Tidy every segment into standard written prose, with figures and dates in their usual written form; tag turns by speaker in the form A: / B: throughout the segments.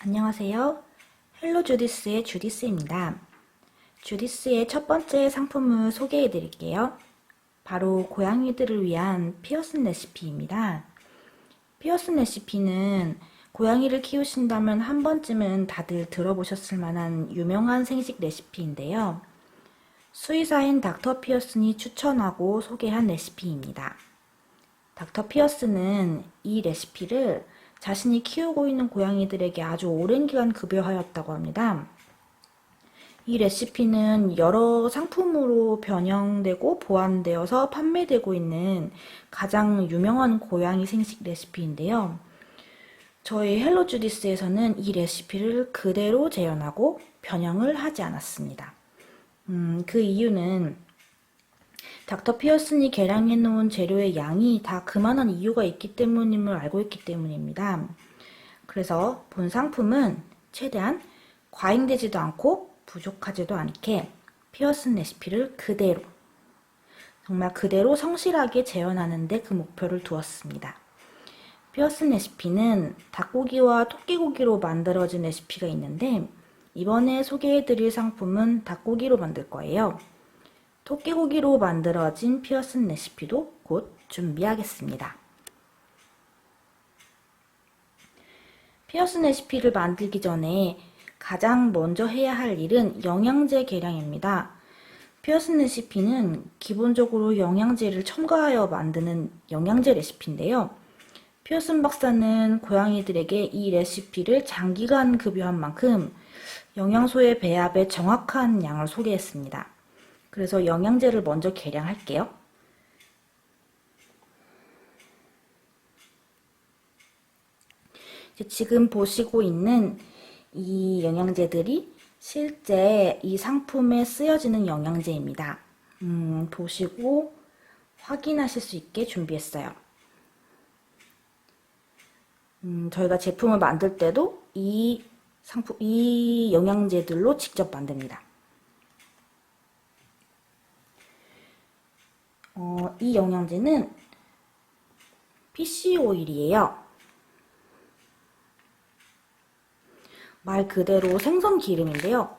A: 안녕하세요. 헬로 주디스의 주디스입니다. 주디스의 첫 번째 상품을 소개해 드릴게요. 바로 고양이들을 위한 피어슨 레시피입니다. 피어슨 레시피는 고양이를 키우신다면 한 번쯤은 다들 들어보셨을 만한 유명한 생식 레시피인데요. 수의사인 닥터 피어슨이 추천하고 소개한 레시피입니다. 닥터 피어슨은 이 레시피를 자신이 키우고 있는 고양이들에게 아주 오랜 기간 급여하였다고 합니다. 이 레시피는 여러 상품으로 변형되고 보완되어서 판매되고 있는 가장 유명한 고양이 생식 레시피인데요. 저희 헬로 주디스에서는 이 레시피를 그대로 재현하고 변형을 하지 않았습니다. 그 이유는 닥터 피어슨이 계량해 놓은 재료의 양이 다 그만한 이유가 있기 때문임을 알고 있기 때문입니다. 그래서 본 상품은 최대한 과잉되지도 않고 부족하지도 않게 피어슨 레시피를 그대로, 정말 그대로 성실하게 재현하는데 그 목표를 두었습니다. 피어슨 레시피는 닭고기와 토끼고기로 만들어진 레시피가 있는데 이번에 소개해드릴 상품은 닭고기로 만들 거예요. 토끼고기로 만들어진 피어슨 레시피도 곧 준비하겠습니다. 피어슨 레시피를 만들기 전에 가장 먼저 해야 할 일은 영양제 계량입니다. 피어슨 레시피는 기본적으로 영양제를 첨가하여 만드는 영양제 레시피인데요. 피어슨 박사는 고양이들에게 이 레시피를 장기간 급여한 만큼 영양소의 배합에 정확한 양을 소개했습니다. 그래서 영양제를 먼저 계량할게요. 지금 보시고 있는 이 영양제들이 실제 이 상품에 쓰여지는 영양제입니다. 보시고 확인하실 수 있게 준비했어요. 저희가 제품을 만들 때도 이 영양제들로 직접 만듭니다. 이 영양제는 피쉬 오일이에요. 말 그대로 생선 기름인데요.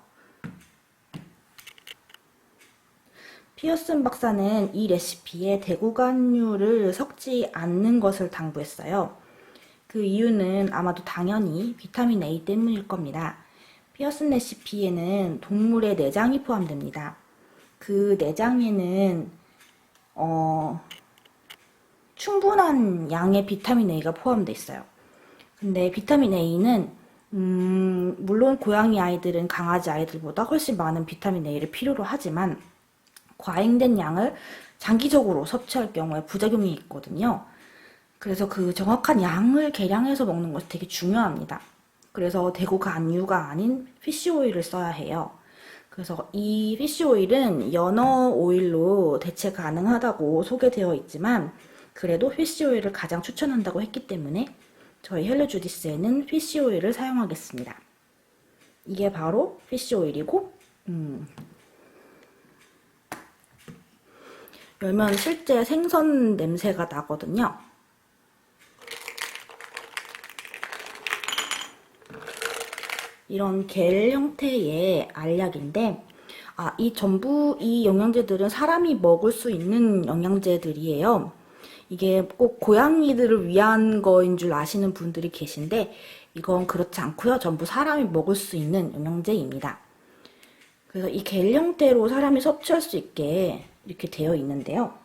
A: 피어슨 박사는 이 레시피에 대구간류를 섞지 않는 것을 당부했어요. 그 이유는 아마도 당연히 비타민 A 때문일 겁니다. 피어슨 레시피에는 동물의 내장이 포함됩니다. 그 내장에는 충분한 양의 비타민 A가 포함되어 있어요. 근데 비타민 A는 물론 고양이 아이들은 강아지 아이들보다 훨씬 많은 비타민 A를 필요로 하지만 과잉된 양을 장기적으로 섭취할 경우에 부작용이 있거든요. 그래서 그 정확한 양을 계량해서 먹는 것이 되게 중요합니다. 그래서 대구 간류가 아닌 피쉬오일을 써야 해요. 그래서 이 피쉬오일은 연어 오일로 대체 가능하다고 소개되어 있지만 그래도 피쉬오일을 가장 추천한다고 했기 때문에 저희 헬로 주디스에는 피쉬오일을 사용하겠습니다. 이게 바로 피쉬오일이고 열면 실제 생선 냄새가 나거든요. 이런 겔 형태의 알약인데 이 영양제들은 사람이 먹을 수 있는 영양제들이에요. 이게 꼭 고양이들을 위한 거인 줄 아시는 분들이 계신데 이건 그렇지 않고요. 전부 사람이 먹을 수 있는 영양제입니다. 그래서 이 겔 형태로 사람이 섭취할 수 있게 이렇게 되어 있는데요.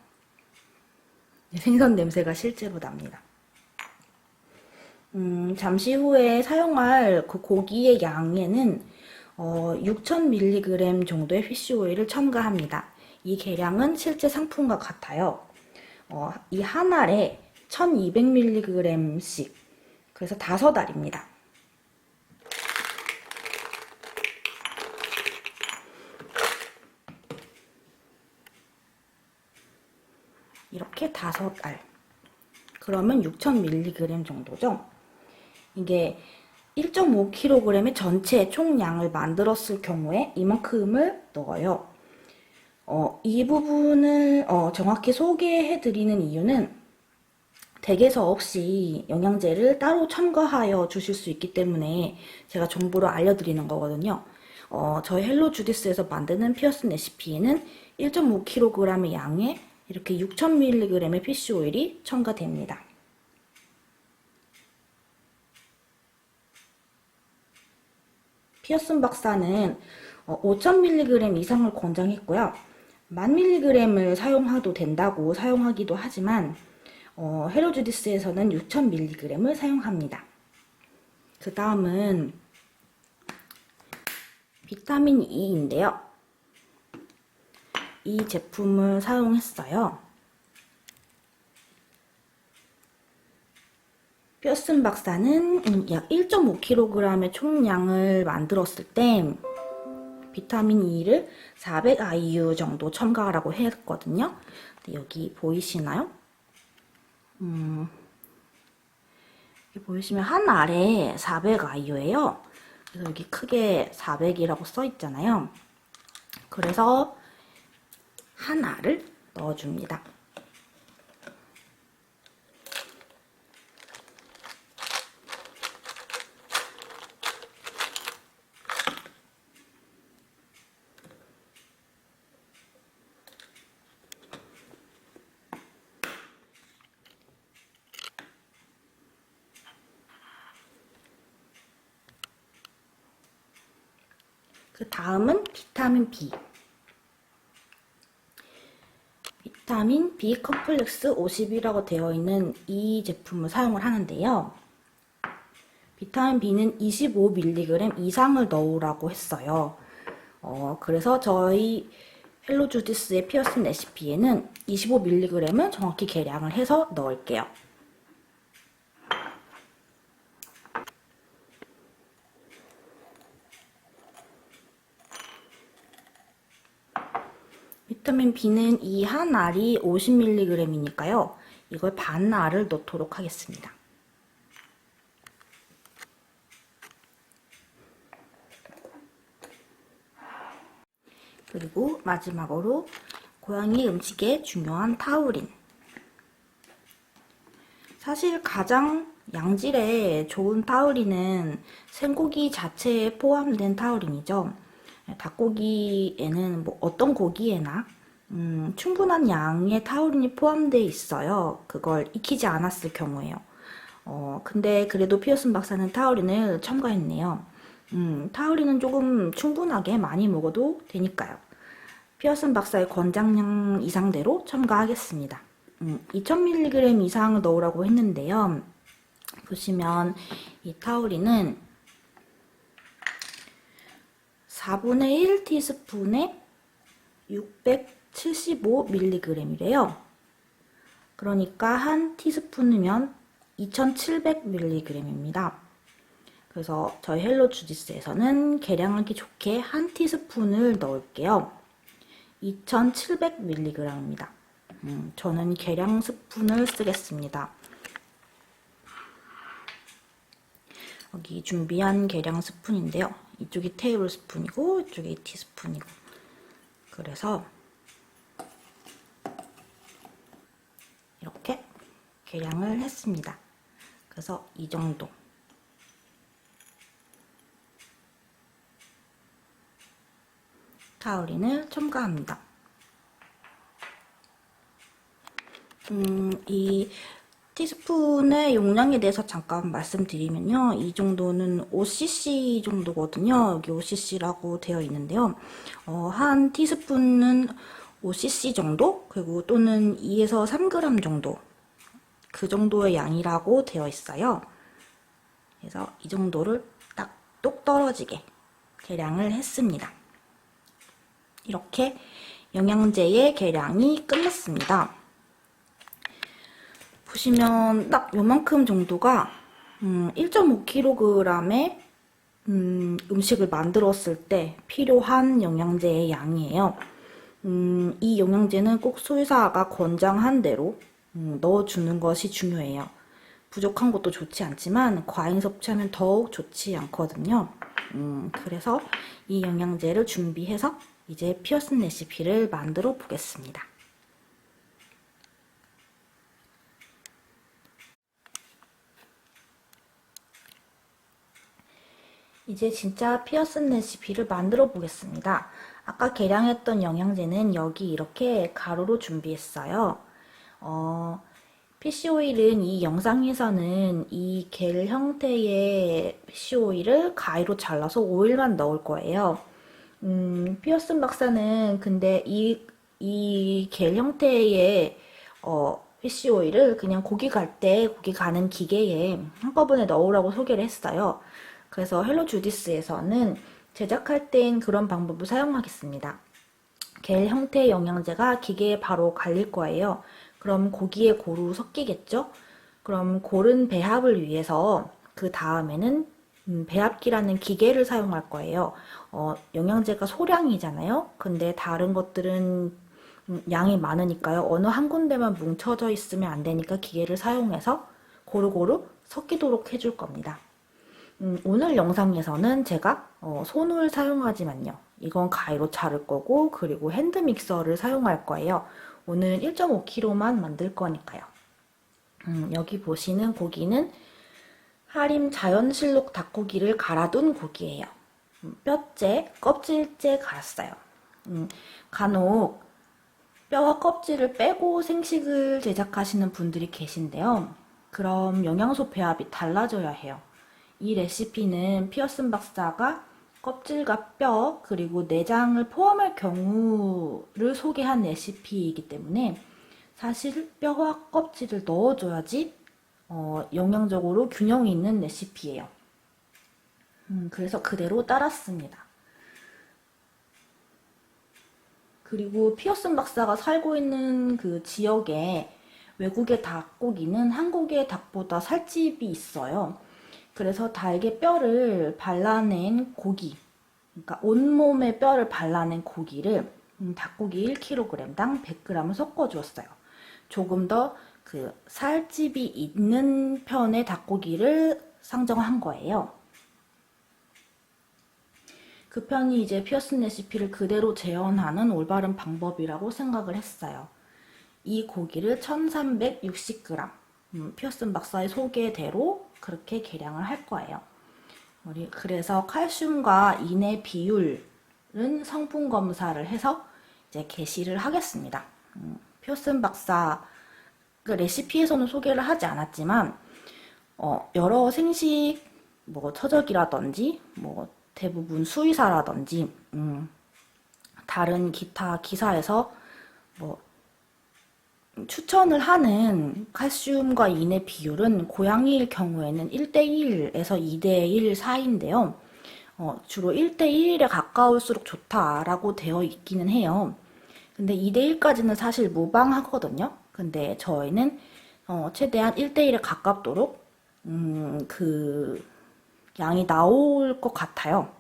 A: 생선 냄새가 실제로 납니다. 잠시 후에 사용할 그 고기의 양에는 6000mg 정도의 피쉬오일을 첨가합니다. 이 계량은 실제 상품과 같아요. 이 한 알에 1200mg씩, 그래서 5알입니다. 이렇게 5알. 그러면 6000mg 정도죠. 이게 1.5kg의 전체 총량을 만들었을 경우에 이만큼을 넣어요. 이 부분을 정확히 소개해 드리는 이유는 댁에서 없이 영양제를 따로 첨가하여 주실 수 있기 때문에 제가 정보를 알려드리는 거거든요. 저희 헬로 주디스에서 만드는 피어슨 레시피에는 1.5kg의 양에 이렇게 6000mg의 피쉬 오일이 첨가됩니다. 피어슨 박사는 5000mg 이상을 권장했고요. 10,000mg을 사용해도 된다고 사용하기도 하지만 헬로 주디스에서는 6000mg을 사용합니다. 그 다음은 비타민 E인데요. 이 제품을 사용했어요. 피어슨 박사는 약 1.5kg의 총량을 만들었을 때 비타민 E를 400IU 정도 첨가하라고 했거든요. 여기 보이시나요? 여기 보이시면 한 알에 400IU예요. 그래서 여기 크게 400이라고 써 있잖아요. 그래서 한 알을 넣어줍니다. 그 다음은 비타민 B. 비타민 B 컴플렉스 50이라고 되어 있는 이 제품을 사용을 하는데요. 비타민 B는 25mg 이상을 넣으라고 했어요. 그래서 저희 헬로 주디스의 피어슨 레시피에는 25mg을 정확히 계량을 해서 넣을게요. 비타민 B는 이 한 알이 50mg이니까요. 이걸 반 알을 넣도록 하겠습니다. 그리고 마지막으로 고양이 음식에 중요한 타우린. 사실 가장 양질의 좋은 타우린은 생고기 자체에 포함된 타우린이죠. 닭고기에는 뭐 어떤 고기에나 충분한 양의 타우린이 포함되어 있어요. 그걸 익히지 않았을 경우에요. 근데 그래도 피어슨 박사는 타우린을 첨가했네요. 타우린은 조금 충분하게 많이 먹어도 되니까요. 피어슨 박사의 권장량 이상대로 첨가하겠습니다. 2000mg 이상 넣으라고 했는데요. 보시면 이 타우린은 4분의 1 티스푼에 675mg이래요. 그러니까 한 티스푼이면 2700mg입니다. 그래서 저희 헬로 주디스에서는 계량하기 좋게 한 티스푼을 넣을게요. 2700mg입니다. 저는 계량 스푼을 쓰겠습니다. 여기 준비한 계량 스푼인데요. 이쪽이 테이블 스푼이고 이쪽이 티스푼이고, 그래서 이렇게 계량을 했습니다. 그래서 이 정도. 타우린을 첨가합니다. 이 티스푼의 용량에 대해서 잠깐 말씀드리면요. 이 정도는 5cc 정도거든요. 여기 5cc라고 되어 있는데요. 한 티스푼은 5cc 정도? 그리고 또는 2에서 3g 정도. 그 정도의 양이라고 되어 있어요. 그래서 이 정도를 딱 똑 떨어지게 계량을 했습니다. 이렇게 영양제의 계량이 끝났습니다. 보시면 딱 요만큼 정도가 1.5kg의 음식을 만들었을 때 필요한 영양제의 양이에요. 이 영양제는 꼭 소유사가 권장한 대로 넣어주는 것이 중요해요. 부족한 것도 좋지 않지만 과잉 섭취하면 더욱 좋지 않거든요. 그래서 이 영양제를 준비해서 이제 피어슨 레시피를 만들어 보겠습니다. 이제 진짜 피어슨 레시피를 만들어 보겠습니다. 아까 계량했던 영양제는 여기 이렇게 가루로 준비했어요. 어, 피쉬오일은 이 영상에서는 이 겔 형태의 피쉬오일을 가위로 잘라서 오일만 넣을 거예요. 피어슨 박사는 근데 이 겔 형태의 피쉬오일을 그냥 고기 갈 때 고기 가는 기계에 한꺼번에 넣으라고 소개를 했어요. 그래서 헬로 주디스에서는 제작할 땐 그런 방법을 사용하겠습니다. 겔 형태의 영양제가 기계에 바로 갈릴 거예요. 그럼 고기에 고루 섞이겠죠? 그럼 고른 배합을 위해서 그 다음에는 배합기라는 기계를 사용할 거예요. 영양제가 소량이잖아요. 근데 다른 것들은 양이 많으니까요. 어느 한 군데만 뭉쳐져 있으면 안 되니까 기계를 사용해서 고루고루 섞이도록 해줄 겁니다. 오늘 영상에서는 제가 손을 사용하지만요. 이건 가위로 자를 거고 그리고 핸드 믹서를 사용할 거예요. 오늘 1.5kg만 만들 거니까요. 여기 보시는 고기는 하림 자연실록 닭고기를 갈아둔 고기예요. 뼈째, 껍질째 갈았어요. 간혹 뼈와 껍질을 빼고 생식을 제작하시는 분들이 계신데요. 그럼 영양소 배합이 달라져야 해요. 이 레시피는 피어슨 박사가 껍질과 뼈 그리고 내장을 포함할 경우를 소개한 레시피이기 때문에 사실 뼈와 껍질을 넣어줘야지 영양적으로 균형이 있는 레시피예요. 그래서 그대로 따랐습니다. 그리고 피어슨 박사가 살고 있는 그 지역에 외국의 닭고기는 한국의 닭보다 살집이 있어요. 그래서 닭의 뼈를 발라낸 고기, 그러니까 온몸의 뼈를 발라낸 고기를 닭고기 1kg당 100g을 섞어주었어요. 조금 더 그 살집이 있는 편의 닭고기를 상정한 거예요. 그 편이 이제 피어슨 레시피를 그대로 재현하는 올바른 방법이라고 생각을 했어요. 이 고기를 1360g, 피어슨 박사의 소개대로 그렇게 계량을 할 거예요. 그래서 칼슘과 인의 비율은 성분 검사를 해서 이제 게시를 하겠습니다. 피어슨 박사 그 레시피에서는 소개를 하지 않았지만 여러 생식 뭐 처적이라든지 뭐 대부분 수의사라든지 다른 기타 기사에서 뭐 추천을 하는 칼슘과 인의 비율은 고양이일 경우에는 1대1에서 2대1 사이인데요. 주로 1대1에 가까울수록 좋다라고 되어 있기는 해요. 근데 2대1까지는 사실 무방하거든요. 근데 저희는 최대한 1대1에 가깝도록 그 양이 나올 것 같아요.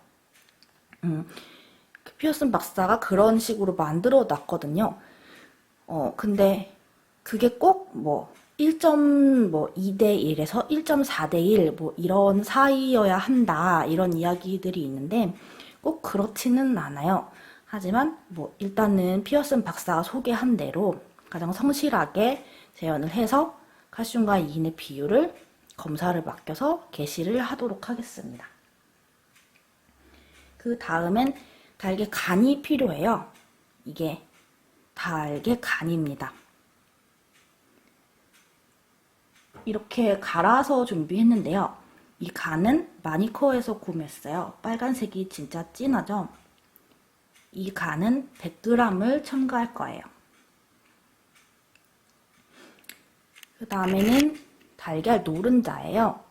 A: 피어슨 박사가 그런 식으로 만들어 놨거든요. 근데 그게 꼭 뭐 1.2대1에서 1.4대1 뭐 이런 사이여야 한다 이런 이야기들이 있는데 꼭 그렇지는 않아요. 하지만 뭐 일단은 피어슨 박사가 소개한 대로 가장 성실하게 재현을 해서 칼슘과 인의 비율을 검사를 맡겨서 게시를 하도록 하겠습니다. 그 다음엔 닭의 간이 필요해요. 이게 닭의 간입니다. 이렇게 갈아서 준비했는데요. 이 간은 마니커에서 구매했어요. 빨간색이 진짜 진하죠? 이 간은 100g을 첨가할 거예요. 그 다음에는 달걀 노른자예요.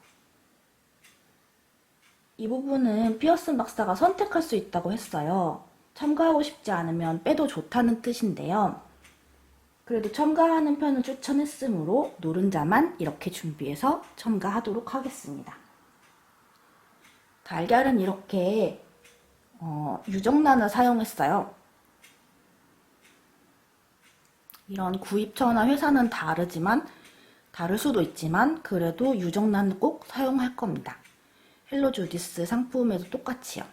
A: 이 부분은 피어슨 박사가 선택할 수 있다고 했어요. 첨가하고 싶지 않으면 빼도 좋다는 뜻인데요. 그래도 첨가하는 편을 추천했으므로 노른자만 이렇게 준비해서 첨가하도록 하겠습니다. 달걀은 이렇게 유정란을 사용했어요. 이런 구입처나 회사는 다를 수도 있지만 그래도 유정란을 꼭 사용할 겁니다. 헬로 주디스 상품에도 똑같이요.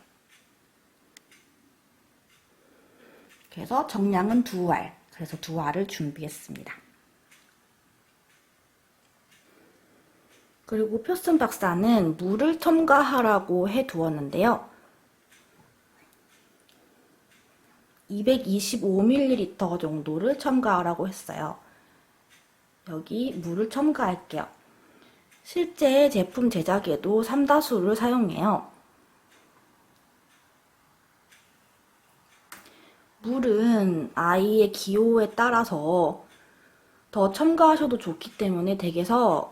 A: 그래서 정량은 2알, 그래서 2알을 준비했습니다. 그리고 표슨 박사는 물을 첨가하라고 해 두었는데요. 225ml 정도를 첨가하라고 했어요. 여기 물을 첨가할게요. 실제 제품 제작에도 삼다수를 사용해요. 물은 아이의 기호에 따라서 더 첨가하셔도 좋기 때문에 댁에서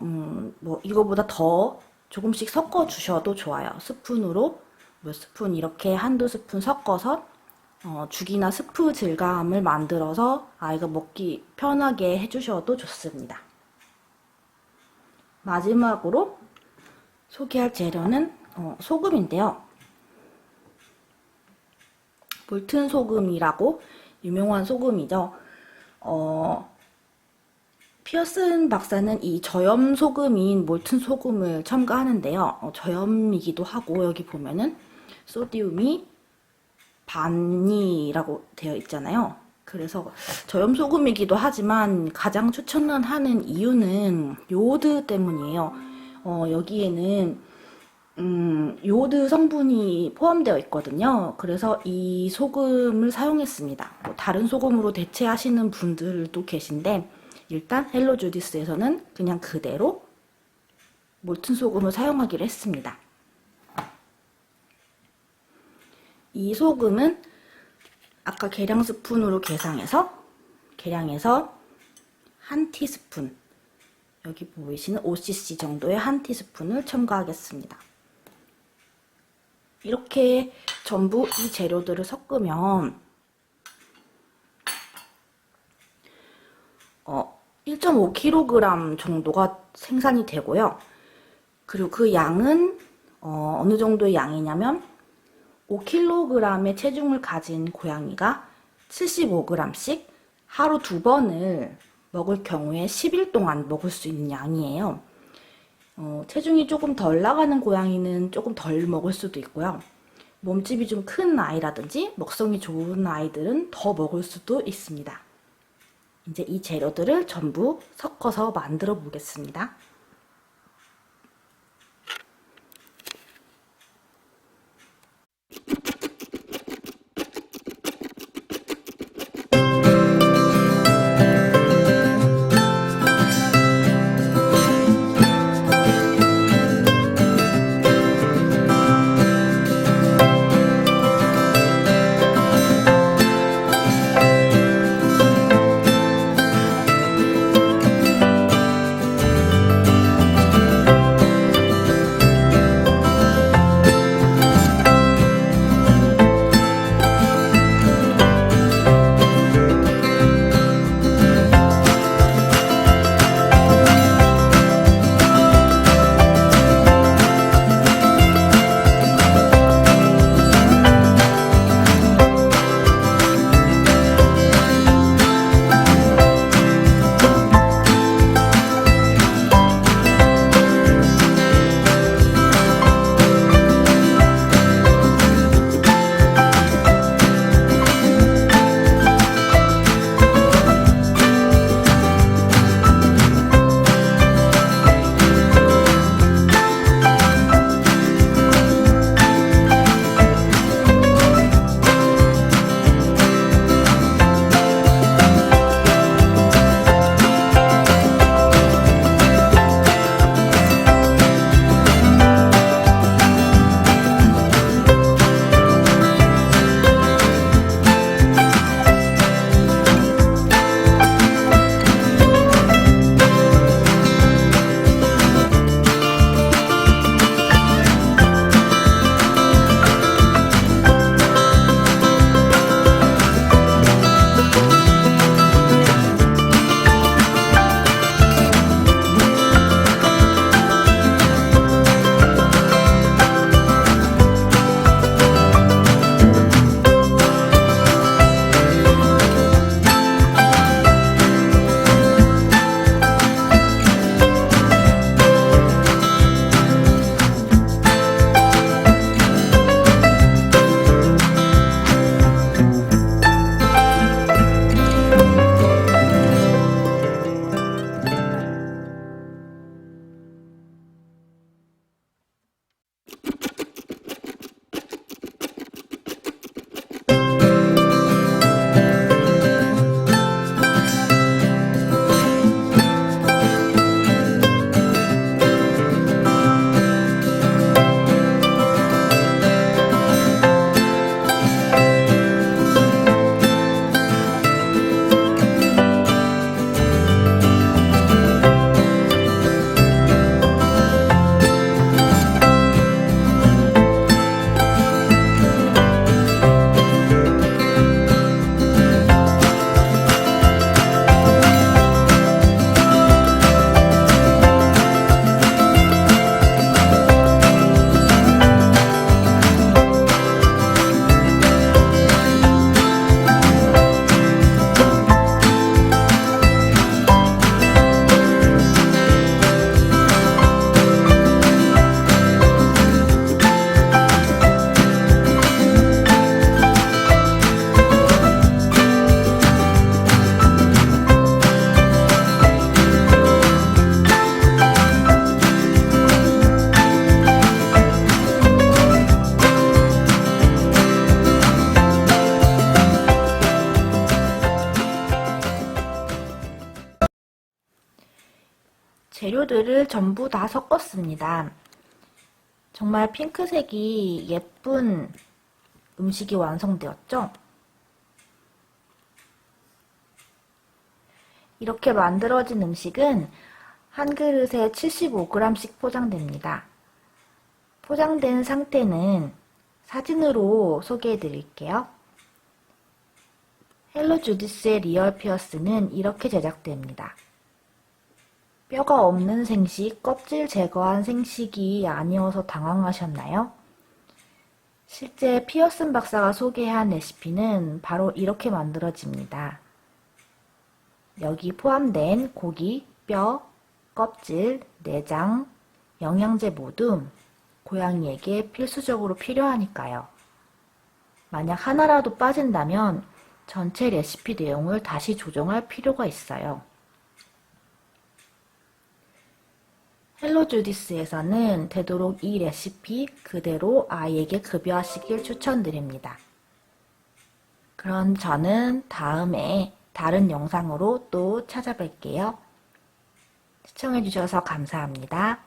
A: 뭐 이거보다 더 조금씩 섞어 주셔도 좋아요. 스푼으로 몇 스푼 이렇게 한두 스푼 섞어서 죽이나 스프 질감을 만들어서 아이가 먹기 편하게 해주셔도 좋습니다. 마지막으로 소개할 재료는 소금인데요. 몰튼 소금이라고 유명한 소금이죠. 피어슨 박사는 이 저염 소금인 몰튼 소금을 첨가하는데요. 저염이기도 하고 여기 보면은 소디움이 반이라고 되어 있잖아요. 그래서 저염 소금이기도 하지만 가장 추천하는 이유는 요오드 때문이에요. 여기에는 요오드 성분이 포함되어 있거든요. 그래서 이 소금을 사용했습니다. 뭐 다른 소금으로 대체하시는 분들도 계신데 일단 헬로주디스에서는 그냥 그대로 몰튼 소금을 사용하기로 했습니다. 이 소금은 아까 계량 스푼으로 계량해서 한 티스푼, 여기 보이시는 5cc 정도의 한 티스푼을 첨가하겠습니다. 이렇게 전부 이 재료들을 섞으면 1.5kg 정도가 생산이 되고요. 그리고 그 양은 어느 정도의 양이냐면 5kg의 체중을 가진 고양이가 75g씩 하루 2번을 먹을 경우에 10일 동안 먹을 수 있는 양이에요. 체중이 조금 덜 나가는 고양이는 조금 덜 먹을 수도 있고요. 몸집이 좀 큰 아이라든지 먹성이 좋은 아이들은 더 먹을 수도 있습니다. 이제 이 재료들을 전부 섞어서 만들어 보겠습니다. 재료들을 전부 다 섞었습니다. 정말 핑크색이 예쁜 음식이 완성되었죠? 이렇게 만들어진 음식은 한 그릇에 75g씩 포장됩니다. 포장된 상태는 사진으로 소개해 드릴게요. 헬로 주디스의 리얼 피어스는 이렇게 제작됩니다. 뼈가 없는 생식, 껍질 제거한 생식이 아니어서 당황하셨나요? 실제 피어슨 박사가 소개한 레시피는 바로 이렇게 만들어집니다. 여기 포함된 고기, 뼈, 껍질, 내장, 영양제 모두 고양이에게 필수적으로 필요하니까요. 만약 하나라도 빠진다면 전체 레시피 내용을 다시 조정할 필요가 있어요. 헬로 주디스에서는 되도록 이 레시피 그대로 아이에게 급여하시길 추천드립니다. 그럼 저는 다음에 다른 영상으로 또 찾아뵐게요. 시청해주셔서 감사합니다.